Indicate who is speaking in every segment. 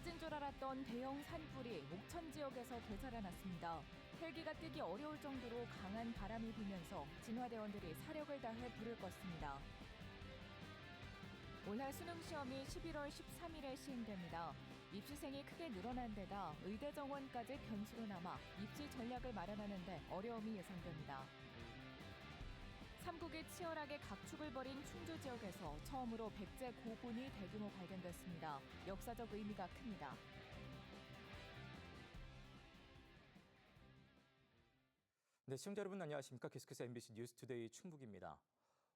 Speaker 1: 꺼진 줄 알았던 대형 산불이 옥천 지역에서 되살아났습니다. 헬기가 뜨기 어려울 정도로 강한 바람이 불면서 진화대원들이 사력을 다해 불을 껐습니다. 올해 수능 시험이 11월 13일에 시행됩니다. 입시생이 크게 늘어난 데다 의대 정원까지 변수로 남아 입시 전략을 마련하는 데 어려움이 예상됩니다. 삼국이 치열하게 각축을 벌인 충주 지역에서 처음으로 백제 고군이 대규모 발견됐습니다. 역사적 의미가 큽니다.
Speaker 2: 네, 시청자 여러분 안녕하십니까? 계속해서 MBC 뉴스투데이 충북입니다.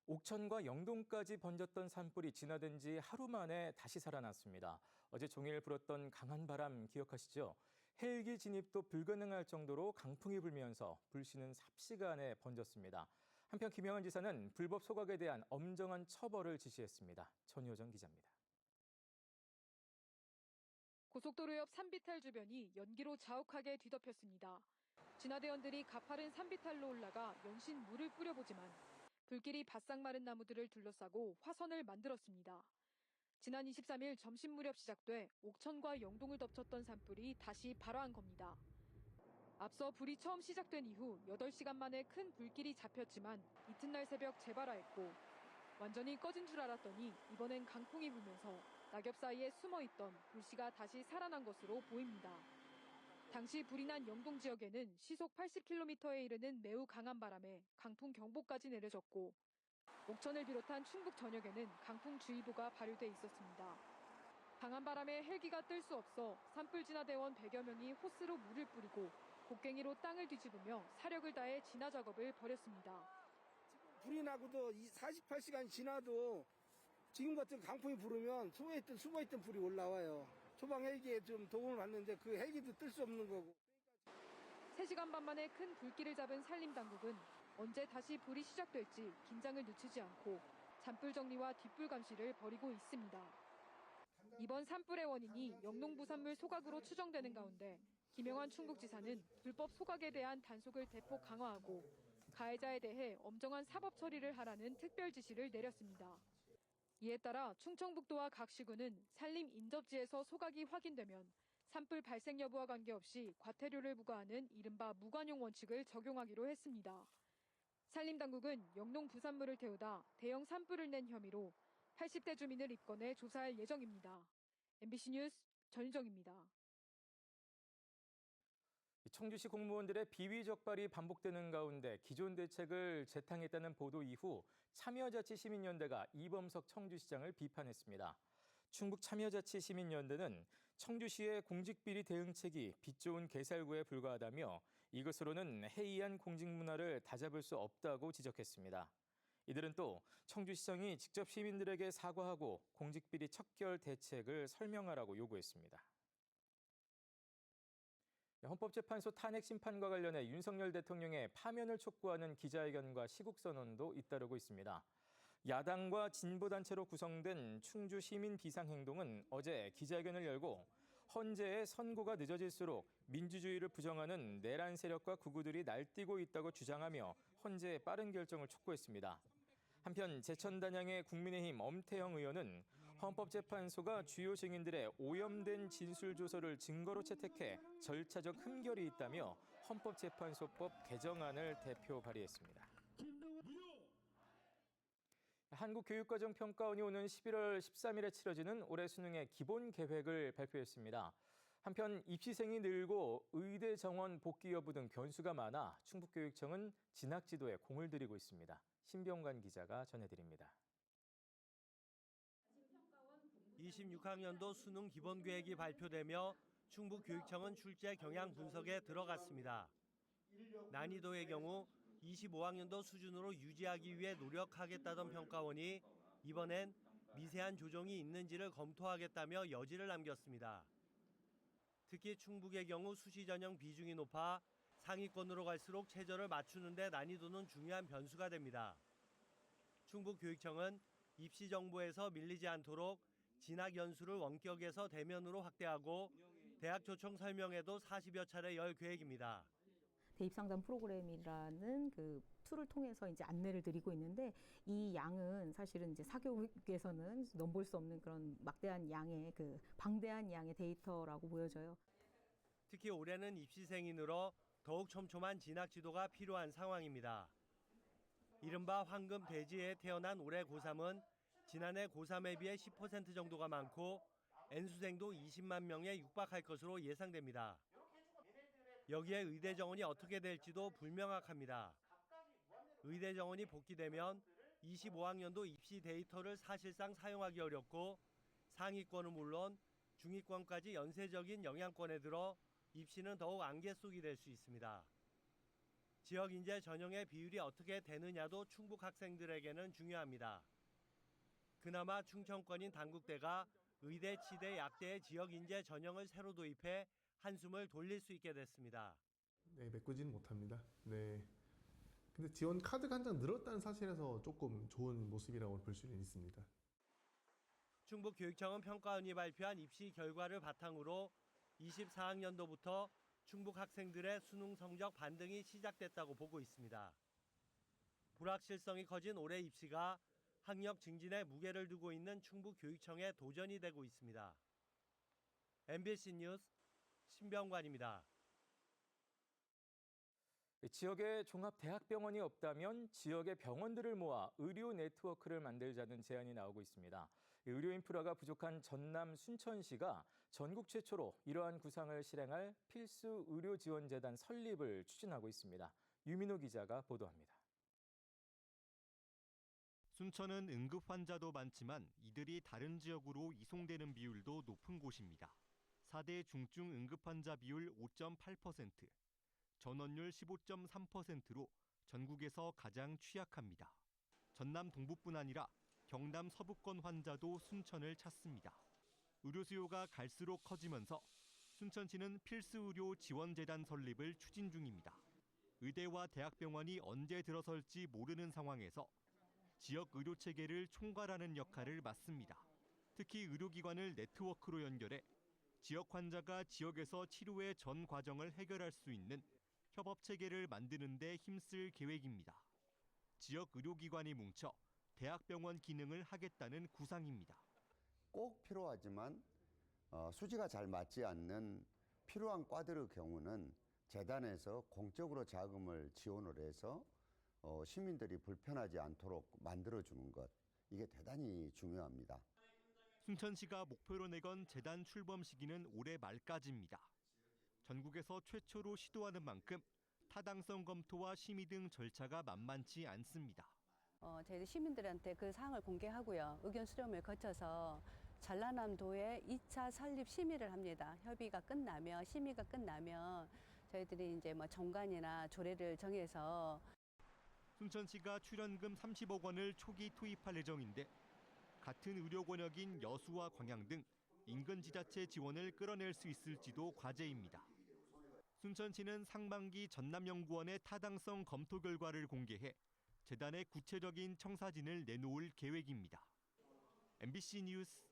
Speaker 2: 옥천과 영동까지 번졌던 산불이 진화된 지 하루 만에 다시 살아났습니다. 어제 종일 불었던 강한 바람 기억하시죠? 헬기 진입도 불가능할 정도로 강풍이 불면서 불씨는 삽시간에 번졌습니다. 한편 김영환 지사는 불법 소각에 대한 엄정한 처벌을 지시했습니다. 전효정 기자입니다.
Speaker 3: 고속도로 옆 산비탈 주변이 연기로 자욱하게 뒤덮였습니다. 진화대원들이 가파른 산비탈로 올라가 연신 물을 뿌려보지만 불길이 바싹 마른 나무들을 둘러싸고 화선을 만들었습니다. 지난 23일 점심 무렵 시작돼 옥천과 영동을 덮쳤던 산불이 다시 발화한 겁니다. 앞서 불이 처음 시작된 이후 8시간 만에 큰 불길이 잡혔지만 이튿날 새벽 재발화했고 완전히 꺼진 줄 알았더니 이번엔 강풍이 불면서 낙엽 사이에 숨어있던 불씨가 다시 살아난 것으로 보입니다. 당시 불이 난 영동 지역에는 시속 80km에 이르는 매우 강한 바람에 강풍 경보까지 내려졌고 옥천을 비롯한 충북 전역에는 강풍주의보가 발효돼 있었습니다. 강한 바람에 헬기가 뜰 수 없어 산불 진화대원 100여 명이 호스로 물을 뿌리고 곡괭이로 땅을 뒤집으며 사력을 다해 진화 작업을 벌였습니다.
Speaker 4: 불이 나고도 48시간이 지나도 지금 같은 강풍이 불으면 숨어있던 불이 올라와요. 소방 헬기에 좀 도움을 받는데 그 헬기도 뜰 수 없는 거고.
Speaker 3: 3시간 반 만에 큰 불길을 잡은 산림당국은 언제 다시 불이 시작될지 긴장을 늦추지 않고 잔불 정리와 뒷불 감시를 벌이고 있습니다. 이번 산불의 원인이 영농 부산물 소각으로 추정되는 가운데 김영환 충북지사는 불법 소각에 대한 단속을 대폭 강화하고 가해자에 대해 엄정한 사법 처리를 하라는 특별 지시를 내렸습니다. 이에 따라 충청북도와 각 시군은 산림 인접지에서 소각이 확인되면 산불 발생 여부와 관계없이 과태료를 부과하는 이른바 무관용 원칙을 적용하기로 했습니다. 산림당국은 영농 부산물을 태우다 대형 산불을 낸 혐의로 80대 주민을 입건해 조사할 예정입니다. MBC 뉴스 전유정입니다.
Speaker 2: 청주시 공무원들의 비위 적발이 반복되는 가운데 기존 대책을 재탕했다는 보도 이후 참여자치시민연대가 이범석 청주시장을 비판했습니다. 충북 참여자치시민연대는 청주시의 공직비리 대응책이 빛 좋은 개살구에 불과하다며 이것으로는 해이한 공직문화를 다잡을 수 없다고 지적했습니다. 이들은 또 청주시장이 직접 시민들에게 사과하고 공직비리 척결 대책을 설명하라고 요구했습니다. 헌법재판소 탄핵 심판과 관련해 윤석열 대통령의 파면을 촉구하는 기자회견과 시국선언도 잇따르고 있습니다. 야당과 진보단체로 구성된 충주 시민 비상행동은 어제 기자회견을 열고 헌재의 선고가 늦어질수록 민주주의를 부정하는 내란 세력과 극우들이 날뛰고 있다고 주장하며 헌재의 빠른 결정을 촉구했습니다. 한편 제천단양의 국민의힘 엄태영 의원은 헌법재판소가 주요 증인들의 오염된 진술조서를 증거로 채택해 절차적 흠결이 있다며 헌법재판소법 개정안을 대표 발의했습니다. 한국교육과정평가원이 오는 11월 13일에 치러지는 올해 수능의 기본 계획을 발표했습니다. 한편 입시생이 늘고 의대 정원 복귀 여부 등 변수가 많아 충북교육청은 진학지도에 공을 들이고 있습니다. 신병관 기자가 전해드립니다.
Speaker 5: 26학년도 수능 기본계획이 발표되며 충북교육청은 출제 경향 분석에 들어갔습니다. 난이도의 경우 25학년도 수준으로 유지하기 위해 노력하겠다던 평가원이 이번엔 미세한 조정이 있는지를 검토하겠다며 여지를 남겼습니다. 특히 충북의 경우 수시 전형 비중이 높아 상위권으로 갈수록 최저를 맞추는 데 난이도는 중요한 변수가 됩니다. 충북교육청은 입시 정보에서 밀리지 않도록 진학 연수를 원격에서 대면으로 확대하고 대학 초청 설명회도 40여 차례 열 계획입니다.
Speaker 6: 대입 상담 프로그램이라는 그 툴을 통해서 이제 안내를 드리고 있는데, 이 양은 사실은 이제 사교육에서는 넘볼 수 없는 그런 막대한 양의 그 방대한 양의 데이터라고 보여져요.
Speaker 5: 특히 올해는 입시생이 늘어 더욱 촘촘한 진학 지도가 필요한 상황입니다. 이른바 황금 대지에 태어난 올해 고3은 지난해 고3에 비해 10% 정도가 많고 N수생도 20만 명에 육박할 것으로 예상됩니다. 여기에 의대 정원이 어떻게 될지도 불명확합니다. 의대 정원이 복귀되면 25학년도 입시 데이터를 사실상 사용하기 어렵고 상위권은 물론 중위권까지 연쇄적인 영향권에 들어 입시는 더욱 안개 속이 될 수 있습니다. 지역 인재 전형의 비율이 어떻게 되느냐도 충북 학생들에게는 중요합니다. 그나마 충청권인 단국대가 의대, 치대, 약대의 지역 인재 전형을 새로 도입해 한숨을 돌릴 수 있게 됐습니다.
Speaker 7: 네, 메꾸지는 못합니다. 네. 근데 지원 카드가 한 장 늘었다는 사실에서 조금 좋은 모습이라고 볼 수는 있습니다.
Speaker 5: 충북교육청은 평가원이 발표한 입시 결과를 바탕으로 24학년도부터 충북 학생들의 수능 성적 반등이 시작됐다고 보고 있습니다. 불확실성이 커진 올해 입시가 학력 증진에 무게를 두고 있는 충북교육청의 도전이 되고 있습니다. MBC 뉴스 신병관입니다.
Speaker 2: 지역에 종합대학병원이 없다면 지역의 병원들을 모아 의료 네트워크를 만들자는 제안이 나오고 있습니다. 의료 인프라가 부족한 전남 순천시가 전국 최초로 이러한 구상을 실행할 필수 의료지원재단 설립을 추진하고 있습니다. 유민호 기자가 보도합니다.
Speaker 8: 순천은 응급 환자도 많지만 이들이 다른 지역으로 이송되는 비율도 높은 곳입니다. 4대 중증 응급 환자 비율 5.8%, 전원율 15.3%로 전국에서 가장 취약합니다. 전남 동부뿐 아니라 경남 서부권 환자도 순천을 찾습니다. 의료 수요가 갈수록 커지면서 순천시는 필수의료 지원재단 설립을 추진 중입니다. 의대와 대학병원이 언제 들어설지 모르는 상황에서 지역 의료 체계를 총괄하는 역할을 맡습니다. 특히 의료기관을 네트워크로 연결해 지역 환자가 지역에서 치료의 전 과정을 해결할 수 있는 협업 체계를 만드는 데 힘쓸 계획입니다. 지역 의료기관이 뭉쳐 대학병원 기능을 하겠다는 구상입니다.
Speaker 9: 꼭 필요하지만 수지가 잘 맞지 않는 필요한 과들의 경우는 재단에서 공적으로 자금을 지원을 해서 시민들이 불편하지 않도록 만들어주는 것, 이게 대단히 중요합니다.
Speaker 8: 순천시가 목표로 내건 재단 출범 시기는 올해 말까지입니다. 전국에서 최초로 시도하는 만큼 타당성 검토와 심의 등 절차가 만만치 않습니다.
Speaker 10: 저희 시민들한테 그 사항을 공개하고요. 의견 수렴을 거쳐서 전라남도에 2차 설립 심의를 합니다. 협의가 끝나면, 심의가 끝나면 저희들이 이제 뭐 정관이나 조례를 정해서
Speaker 8: 순천시가 출연금 30억 원을 초기 투입할 예정인데 같은 의료 권역인 여수와 광양 등 인근 지자체 지원을 끌어낼 수 있을지도 과제입니다. 순천시는 상반기 전남연구원의 타당성 검토 결과를 공개해 재단의 구체적인 청사진을 내놓을 계획입니다. MBC 뉴스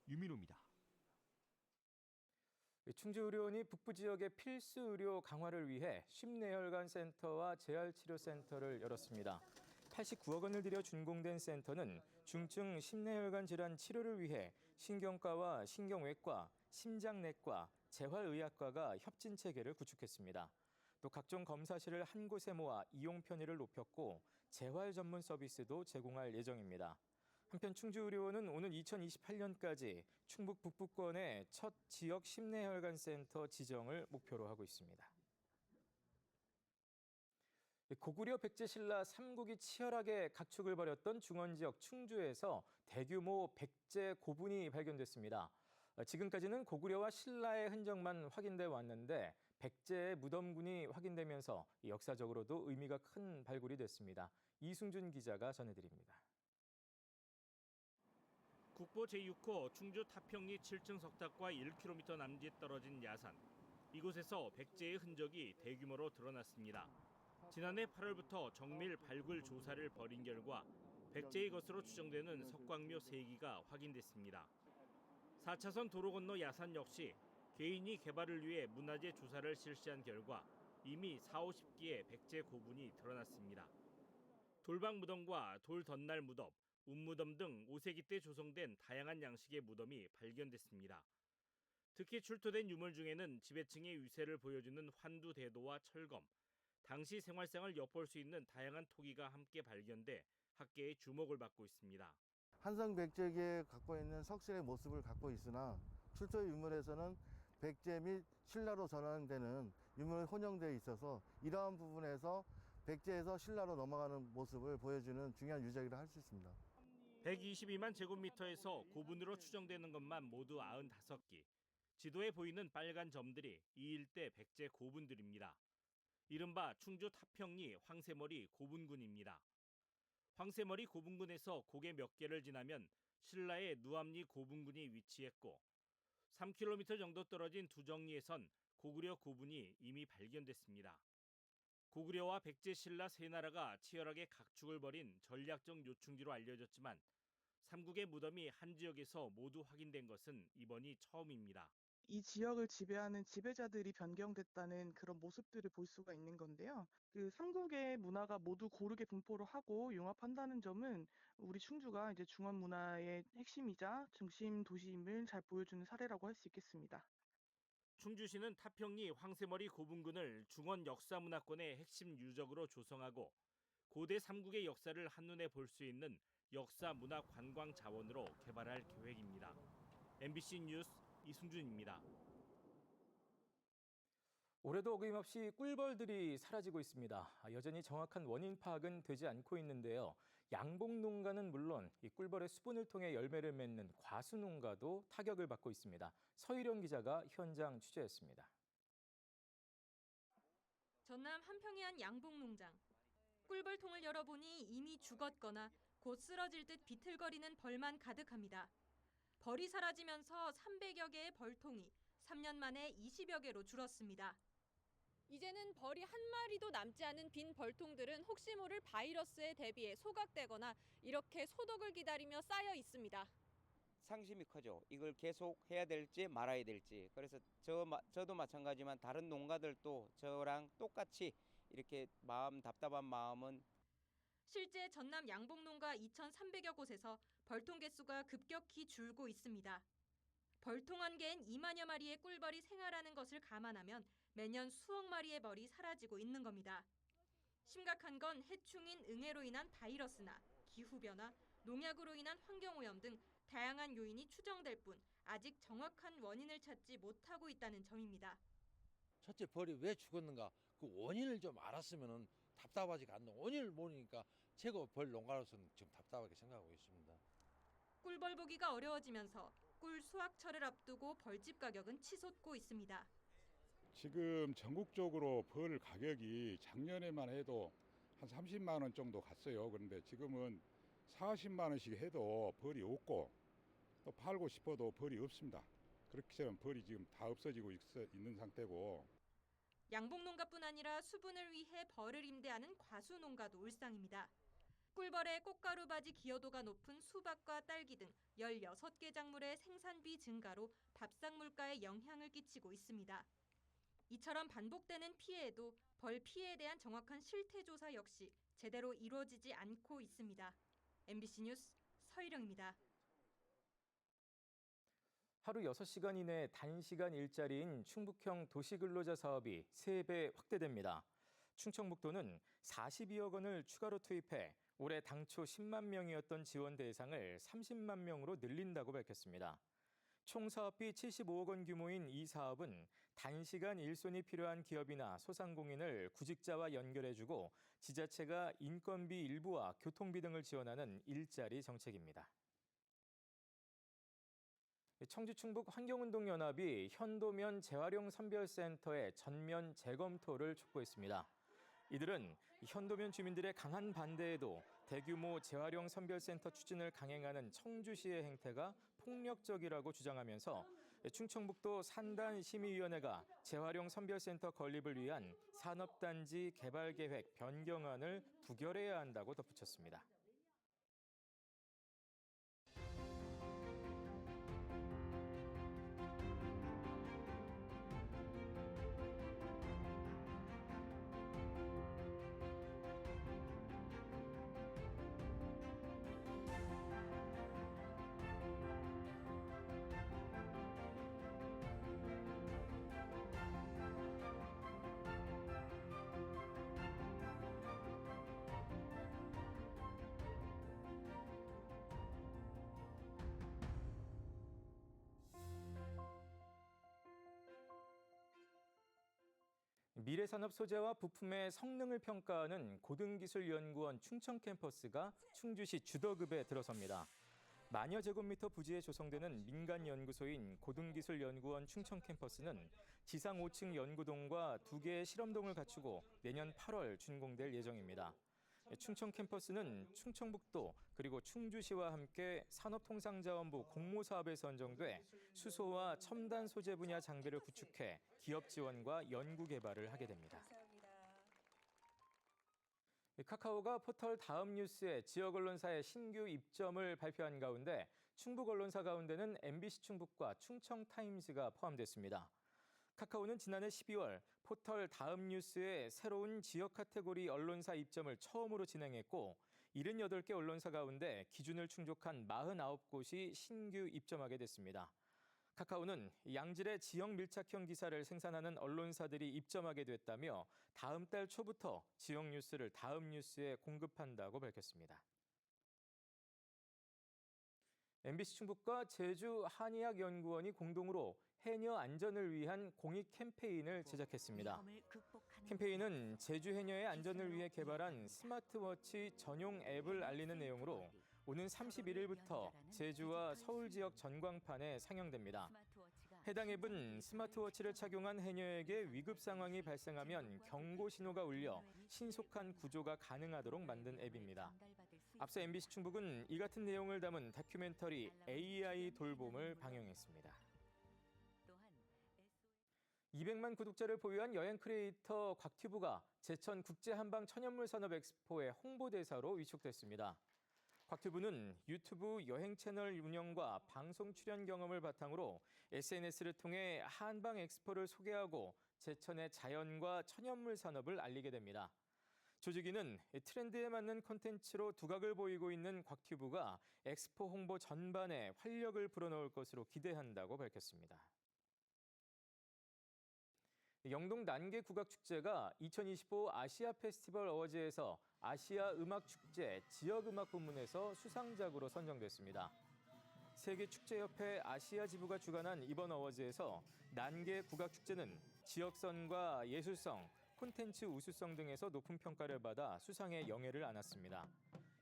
Speaker 8: 유민호입니다.
Speaker 2: 충주의료원이 북부 지역의 필수 의료 강화를 위해 심내혈관 센터와 재활치료센터를 열었습니다. 89억 원을 들여 준공된 센터는 중증 심내혈관 질환 치료를 위해 신경과와 신경외과, 심장내과, 재활의학과가 협진 체계를 구축했습니다. 또 각종 검사실을 한 곳에 모아 이용 편의를 높였고 재활 전문 서비스도 제공할 예정입니다. 한편 충주의료원은 오는 2028년까지 충북 북부권의 첫 지역 심내혈관 센터 지정을 목표로 하고 있습니다. 고구려 백제 신라 삼국이 치열하게 각축을 벌였던 중원 지역 충주에서 대규모 백제 고분이 발견됐습니다. 지금까지는 고구려와 신라의 흔적만 확인돼 왔는데 백제의 무덤군이 확인되면서 역사적으로도 의미가 큰 발굴이 됐습니다. 이승준 기자가 전해드립니다.
Speaker 11: 국보 제6호 충주 타평리 7층 석탑과 1km 남짓 떨어진 야산. 이곳에서 백제의 흔적이 대규모로 드러났습니다. 지난해 8월부터 정밀 발굴 조사를 벌인 결과 백제의 것으로 추정되는 석광묘 3기가 확인됐습니다. 4차선 도로 건너 야산 역시 개인이 개발을 위해 문화재 조사를 실시한 결과 이미 40-50기의 백제 고분이 드러났습니다. 돌방 무덤과 돌 덧날 무덤, 운무덤 등 5세기 때 조성된 다양한 양식의 무덤이 발견됐습니다. 특히 출토된 유물 중에는 지배층의 위세를 보여주는 환두 대도와 철검, 당시 생활상을 엿볼 수 있는 다양한 토기가 함께 발견돼 학계의 주목을 받고 있습니다.
Speaker 12: 한성 백제기에 갖고 있는 석실의 모습을 갖고 있으나 출토 유물에서는 백제 및 신라로 전환되는 유물이 혼용되어 있어서 이러한 부분에서 백제에서 신라로 넘어가는 모습을 보여주는 중요한 유적이라 할 수 있습니다.
Speaker 11: 122만 제곱미터에서 고분으로 추정되는 것만 모두 95기. 지도에 보이는 빨간 점들이 이 일대 백제 고분들입니다. 이른바 충주 타평리 황새머리 고분군입니다. 황새머리 고분군에서 고개 몇 개를 지나면 신라의 누암리 고분군이 위치했고 3km 정도 떨어진 두정리에선 고구려 고분이 이미 발견됐습니다. 고구려와 백제 신라 세 나라가 치열하게 각축을 벌인 전략적 요충지로 알려졌지만 삼국의 무덤이 한 지역에서 모두 확인된 것은 이번이 처음입니다.
Speaker 13: 이 지역을 지배하는 지배자들이 변경됐다는 그런 모습들을 볼 수가 있는 건데요. 그 삼국의 문화가 모두 고르게 분포를 하고 융합한다는 점은 우리 충주가 이제 중원 문화의 핵심이자 중심 도시임을 잘 보여주는 사례라고 할 수 있겠습니다.
Speaker 11: 충주시는 타평리 황새머리 고분군을 중원 역사문화권의 핵심 유적으로 조성하고 고대 삼국의 역사를 한눈에 볼 수 있는 역사문화관광자원으로 개발할 계획입니다. MBC 뉴스 이승준입니다.
Speaker 2: 올해도 어김없이 꿀벌들이 사라지고 있습니다. 여전히 정확한 원인 파악은 되지 않고 있는데요. 양봉 농가는 물론 이 꿀벌의 수분을 통해 열매를 맺는 과수 농가도 타격을 받고 있습니다. 서희령 기자가 현장 취재했습니다.
Speaker 14: 전남 한평의 한 양봉 농장. 꿀벌통을 열어보니 이미 죽었거나 곧 쓰러질 듯 비틀거리는 벌만 가득합니다. 벌이 사라지면서 300여 개의 벌통이 3년 만에 20여 개로 줄었습니다. 이제는 벌이 한 마리도 남지 않은 빈 벌통들은 혹시 모를 바이러스에 대비해 소각되거나 이렇게 소독을 기다리며 쌓여 있습니다.
Speaker 15: 상심이 크죠. 이걸 계속 해야 될지 말아야 될지. 그래서 저도 마찬가지지만 다른 농가들도 저랑 똑같이 이렇게 답답한 마음은.
Speaker 14: 실제 전남 양봉 농가 2,300여 곳에서 벌통 개수가 급격히 줄고 있습니다. 벌통 한 개엔 2만여 마리의 꿀벌이 생활하는 것을 감안하면 매년 수억 마리의 벌이 사라지고 있는 겁니다. 심각한 건 해충인 응애로 인한 바이러스나 기후변화, 농약으로 인한 환경오염 등 다양한 요인이 추정될 뿐 아직 정확한 원인을 찾지 못하고 있다는 점입니다.
Speaker 16: 첫째, 벌이 왜 죽었는가 그 원인을 좀 알았으면 답답하지가 않는 원인을 모르니까 최고 벌 농가로서는 좀 답답하게 생각하고 있습니다.
Speaker 14: 꿀벌 보기가 어려워지면서 꿀 수확철을 앞두고 벌집 가격은 치솟고 있습니다.
Speaker 17: 지금 전국적으로 벌 가격이 작년에만 해도 한 30만 원 정도 갔어요. 그런데 지금은 40만 원씩 해도 벌이 없고 또 팔고 싶어도 벌이 없습니다. 그렇게 하면 벌이 지금 다 없어지고 있는 상태고.
Speaker 14: 양봉 농가뿐 아니라 수분을 위해 벌을 임대하는 과수 농가도 울상입니다. 꿀벌의 꽃가루 바지 기여도가 높은 수박과 딸기 등 16개 작물의 생산비 증가로 밥상 물가에 영향을 끼치고 있습니다. 이처럼 반복되는 피해에도 벌 피해에 대한 정확한 실태 조사 역시 제대로 이루어지지 않고 있습니다. MBC 뉴스 서희령입니다.
Speaker 2: 하루 6시간 이내 단시간 일자리인 충북형 도시근로자 사업이 3배 확대됩니다. 충청북도는 42억 원을 추가로 투입해 올해 당초 10만 명이었던 지원 대상을 30만 명으로 늘린다고 밝혔습니다. 총 사업비 75억 원 규모인 이 사업은 단시간 일손이 필요한 기업이나 소상공인을 구직자와 연결해주고 지자체가 인건비 일부와 교통비 등을 지원하는 일자리 정책입니다. 청주 충북 환경운동연합이 현도면 재활용 선별센터의 전면 재검토를 촉구했습니다. 이들은 현도면 주민들의 강한 반대에도 대규모 재활용 선별센터 추진을 강행하는 청주시의 행태가 폭력적이라고 주장하면서 충청북도 산단심의위원회가 재활용 선별센터 건립을 위한 산업단지 개발계획 변경안을 부결해야 한다고 덧붙였습니다. 미래산업 소재와 부품의 성능을 평가하는 고등기술연구원 충청 캠퍼스가 충주시 주덕읍에 들어섭니다. 만여 제곱미터 부지에 조성되는 민간 연구소인 고등기술연구원 충청 캠퍼스는 지상 5층 연구동과 2개의 실험동을 갖추고 내년 8월 준공될 예정입니다. 충청 캠퍼스는 충청북도 그리고 충주시와 함께 산업통상자원부 공모사업에 선정돼 수소와 첨단 소재 분야 장비를 구축해 기업 지원과 연구 개발을 하게 됩니다. 카카오가 포털 다음 뉴스에 지역 언론사의 신규 입점을 발표한 가운데 충북 언론사 가운데는 MBC 충북과 충청타임즈가 포함됐습니다. 카카오는 지난해 12월 포털 다음 뉴스의 새로운 지역 카테고리 언론사 입점을 처음으로 진행했고 78개 언론사 가운데 기준을 충족한 49곳이 신규 입점하게 됐습니다. 카카오는 양질의 지역 밀착형 기사를 생산하는 언론사들이 입점하게 됐다며 다음 달 초부터 지역 뉴스를 다음 뉴스에 공급한다고 밝혔습니다. MBC 충북과 제주 한의학연구원이 공동으로 해녀 안전을 위한 공익 캠페인을 제작했습니다. 캠페인은 제주 해녀의 안전을 위해 개발한 스마트워치 전용 앱을 알리는 내용으로 오는 31일부터 제주와 서울 지역 전광판에 상영됩니다. 해당 앱은 스마트워치를 착용한 해녀에게 위급 상황이 발생하면 경고 신호가 울려 신속한 구조가 가능하도록 만든 앱입니다. 앞서 MBC 충북은 이 같은 내용을 담은 다큐멘터리 AI 돌봄을 방영했습니다. 200만 구독자를 보유한 여행 크리에이터 곽튜브가 제천 국제한방 천연물 산업 엑스포의 홍보대사로 위촉됐습니다. 곽튜브는 유튜브 여행 채널 운영과 방송 출연 경험을 바탕으로 SNS를 통해 한방 엑스포를 소개하고 제천의 자연과 천연물 산업을 알리게 됩니다. 조직위는 트렌드에 맞는 콘텐츠로 두각을 보이고 있는 곽튜브가 엑스포 홍보 전반에 활력을 불어넣을 것으로 기대한다고 밝혔습니다. 영동 난계 국악축제가 2025 아시아 페스티벌 어워즈에서 아시아 음악축제 지역음악 부문에서 수상작으로 선정됐습니다. 세계축제협회 아시아 지부가 주관한 이번 어워즈에서 난계 국악축제는 지역성과 예술성, 콘텐츠 우수성 등에서 높은 평가를 받아 수상의 영예를 안았습니다.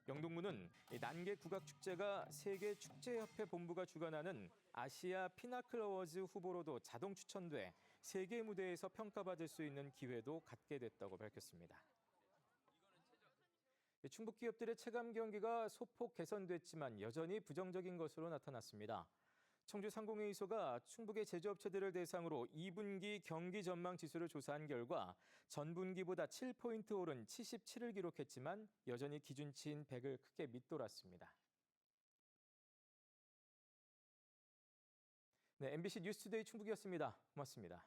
Speaker 2: 영동구는 난계 국악축제가 세계축제협회 본부가 주관하는 아시아 피나클 어워즈 후보로도 자동 추천돼 세계 무대에서 평가받을 수 있는 기회도 갖게 됐다고 밝혔습니다. 충북 기업들의 체감 경기가 소폭 개선됐지만 여전히 부정적인 것으로 나타났습니다. 청주상공회의소가 충북의 제조업체들을 대상으로 2분기 경기 전망 지수를 조사한 결과 전분기보다 7포인트 오른 77을 기록했지만 여전히 기준치인 100을 크게 밑돌았습니다. 네, MBC 뉴스투데이 충북이었습니다. 고맙습니다.